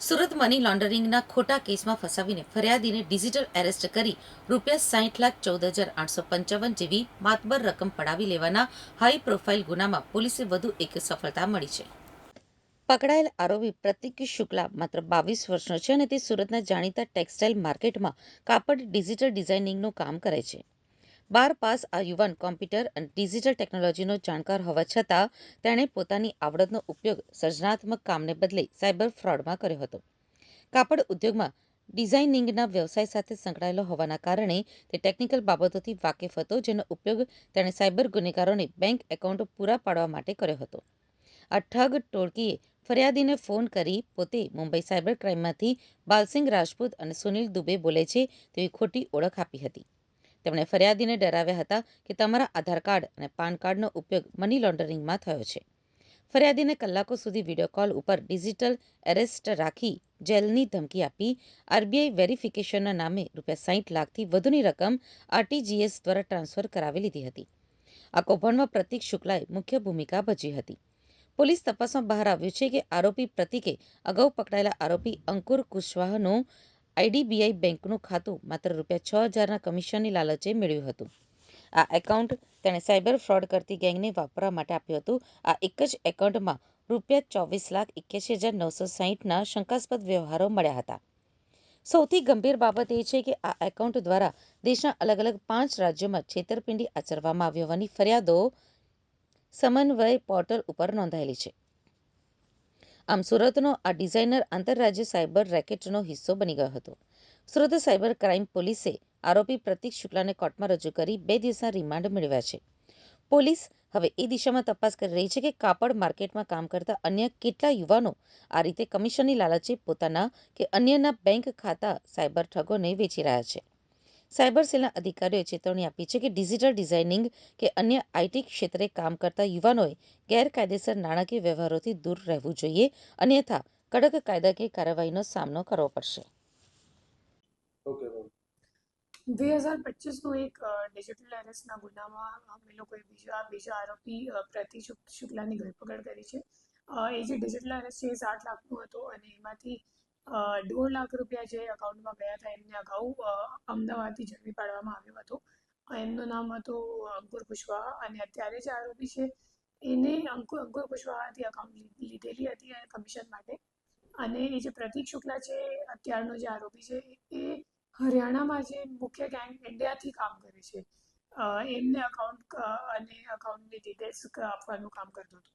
Surat money લોન્ડરિંગના ખોટા કેસમાં ફસાવીને ફરિયાદીને digital arrest કરી ₹60,14,855 જેવી માતબર રકમ પડાવી લેવાના હાઈ પ્રોફાઇલ ગુનામાં પોલીસે વધુ એક સફળતા મળી છે. પકડાયેલ આરોપી પ્રતીક શુક્લા માત્ર 22 વર્ષનો છે અને તે સુરતના જાણીતા ટેક્સટાઇલ માર્કેટમાં કાપડ ડિજિટલ ડિઝાઇનિંગનું કામ કરે છે. 12 પાસ આ યુવાન કોમ્પ્યુટર અને ડિજિટલ ટેકનોલોજીનો જાણકાર હોવા છતાં તેણે પોતાની આવડતનો ઉપયોગ સર્જનાત્મક કામને બદલે સાયબર ફ્રોડમાં કર્યો હતો. કાપડ ઉદ્યોગમાં ડિઝાઇનિંગના વ્યવસાય સાથે સંકળાયેલો હોવાના કારણે તે ટેકનિકલ બાબતોથી વાકેફ હતો, જેનો ઉપયોગ તેણે સાયબર ગુનેગારોને બેંક એકાઉન્ટ પૂરા પાડવા માટે કર્યો હતો. આ ઠગ ટોળકીએ ફરિયાદીને ફોન કરી પોતે મુંબઈ સાયબર ક્રાઇમમાંથી બાલસિંગ રાજપૂત અને સુનિલ દુબે બોલે છે તેવી ખોટી ઓળખ આપી હતી. તેમણે ફરિયાદીને ડરાવ્યા હતા કે તમારા આધાર કાર્ડ અને પાન કાર્ડનો ઉપયોગ મની લોન્ડરિંગમાં થયો છે. ફરિયાદીને કલાકો સુધી વિડીયો કોલ ઉપર ડિજિટલ એરેસ્ટ રાખી જેલની ધમકી આપી આરબીઆઈ વેરિફિકેશનના નામે ₹60 લાખથી વધુની રકમ આરટીજીએસ દ્વારા ટ્રાન્સફર કરાવી લીધી હતી. આ કૌભાંડમાં પ્રતીક શુક્લાએ મુખ્ય ભૂમિકા ભજવી હતી. પોલીસ તપાસમાં બહાર આવ્યું છે કે આરોપી પ્રતીકે અગાઉ પકડાયેલા આરોપી અંકુર કુશવાહનું આઈડીબીઆઈ બેંકનું ખાતું માત્ર ₹6,000ના કમિશનની લાલચે મેળવ્યું હતું. આ એકાઉન્ટ તેણે સાયબર ફ્રોડ કરતી ગેંગને વાપરવા માટે આપ્યું હતું. આ એક જ એકાઉન્ટમાં ₹24,81,960ના શંકાસ્પદ વ્યવહારો મળ્યા હતા. સૌથી ગંભીર બાબત એ છે કે આ એકાઉન્ટ દ્વારા દેશના અલગ અલગ 5 રાજ્યોમાં છેતરપિંડી આચરવામાં આવી હોવાની ફરિયાદો સમન્વય પોર્ટલ ઉપર નોંધાયેલી છે. આમ સુરતનો આ ડિઝાઇનર આંતરરાજ્ય સાયબર રેકેટનો હિસ્સો બની ગયો હતો. સુરત સાયબર ક્રાઇમ પોલીસે આરોપી પ્રતીક શુક્લાને કોર્ટમાં રજૂ કરી 2 દિવસના રિમાન્ડ મેળવ્યા છે. પોલીસ હવે એ દિશામાં તપાસ કરી રહી છે કે કાપડ માર્કેટમાં કામ કરતા અન્ય કેટલા યુવાનો આ રીતે કમિશનની લાલચે પોતાના કે અન્યના બેંક ખાતા સાયબર ઠગોને વેચી રહ્યા છે. સાયબર સેલના અધિકારીઓએ ચેતવણી આપી છે કે ડિજિટલ ડિઝાઇનિંગ કે અન્ય આઈટી ક્ષેત્રે કામ કરતા યુવાનોએ ગેરકાયદેસર નાણાકીય વ્યવહારોથી દૂર રહેવું જોઈએ, અન્યથા કડક કાયદાકીય કાર્યવાહીનો સામનો કરવો પડશે. 2025નું એક ડિજિટલ એરેસ્ટના ગુનામાં અમે લોકોએ બીજા આરોપી પ્રતીક શુક્લાની ધરપકડ કરી છે. એ જે ડિજિટલ એરેસ્ટ છે એ 60 લાખનું હતું અને એમાંથી 1.5 લાખ રૂપિયા જે અકાઉન્ટમાં ગયા હતા એમને અગાઉ અમદાવાદથી ઝડપી પાડવામાં આવ્યો હતો. એમનું નામ હતું અંકુર કુશવાહા અને અત્યારે જે આરોપી છે એને અંકુર કુશવાહાથી અકાઉન્ટ લીધેલી હતી કમિશન માટે. અને એ જે પ્રતીક શુક્લા છે અત્યારનો જે આરોપી છે એ હરિયાણામાં જે મુખ્ય ગેંગ ઇન્ડિયાથી કામ કરે છે એમને અકાઉન્ટ અને અકાઉન્ટની ડિટેલ્સ આપવાનું કામ કરતો હતો.